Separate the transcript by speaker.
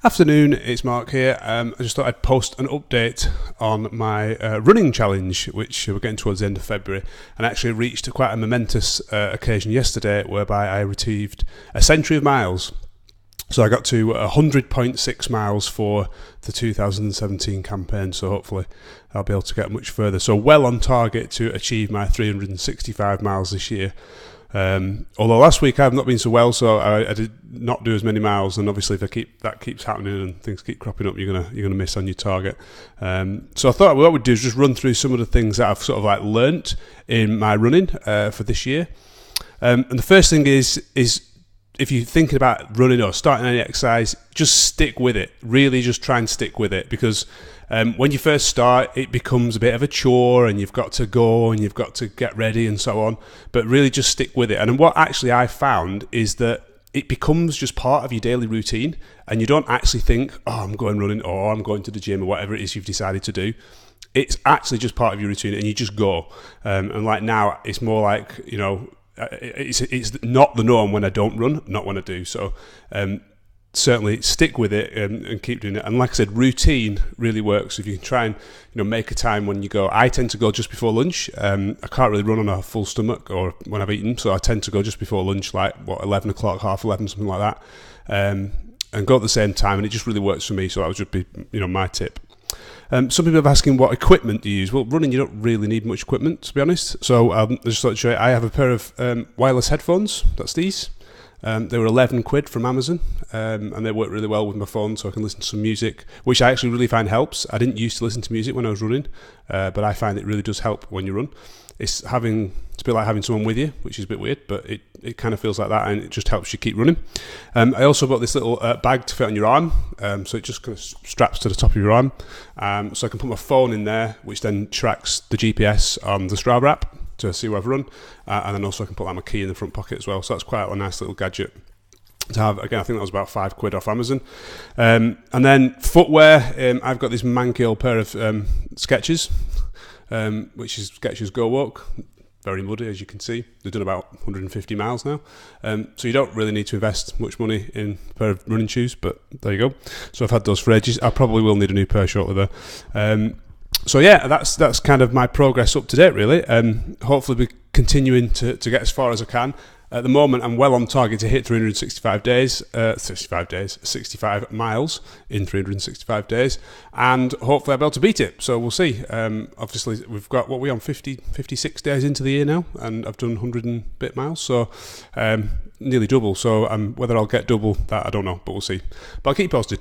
Speaker 1: Afternoon, it's Mark here. I just thought I'd post an update on my running challenge, which we're getting towards the end of February, and actually reached quite a momentous occasion yesterday whereby I achieved a century of miles. So I got to 100.6 miles for the 2017 campaign, so hopefully I'll be able to get much further. So well on target to achieve my 365 miles this year. Although last week I've not been so well, so I did not do as many miles, and obviously if that keeps happening and things keep cropping up, you're gonna miss on your target. So I thought what we'd do is just run through some of the things that I've sort of like learnt in my running for this year. And the first thing is if you're thinking about running or starting any exercise, just stick with it. Really just try and stick with it, because when you first start, it becomes a bit of a chore and you've got to go and you've got to get ready and so on. But really just stick with it. And what actually I found is that it becomes just part of your daily routine, and you don't actually think, oh, I'm going running or I'm going to the gym or whatever it is you've decided to do. It's actually just part of your routine and you just go. And like now, it's more like, it's not the norm when I don't run, not when I do. So certainly stick with it and keep doing it. And like I said, routine really works. If you can try and make a time when you go. I tend to go just before lunch. I can't really run on a full stomach or when I've eaten, so I tend to go just before lunch, like 11 o'clock, half 11, something like that, and go at the same time. And it just really works for me. So that would just be my tip. Some people are asking what equipment do you use. Well, running, you don't really need much equipment, to be honest. So I just thought to show you, I have a pair of wireless headphones. That's these. They were 11 quid from Amazon, and they work really well with my phone, so I can listen to some music, which I actually really find helps. I didn't used to listen to music when I was running, but I find it really does help when you run. It's a bit like having someone with you, which is a bit weird, but it kind of feels like that, and it just helps you keep running. I also bought this little bag to fit on your arm, so it just kind of straps to the top of your arm, so I can put my phone in there, which then tracks the GPS on the Strava app to see where I've run, and then also I can put my key in the front pocket as well, so that's quite a nice little gadget to have. Again, I think that was about 5 quid off Amazon. And then footwear, I've got this manky old pair of Skechers, which is Skechers Go Walk. Very muddy, as you can see. They've done about 150 miles now. So you don't really need to invest much money in a pair of running shoes, but there you go. So I've had those for ages. I probably will need a new pair shortly though. So yeah, that's kind of my progress up to date, really. Hopefully we're continuing to get as far as I can. At the moment, I'm well on target to hit 65 miles in 365 days, and hopefully I'll be able to beat it. So we'll see. Obviously, we've got, what are we on, 56 days into the year now, and I've done 100 and bit miles, so nearly double. So whether I'll get double that, I don't know, but we'll see. But I'll keep you posted.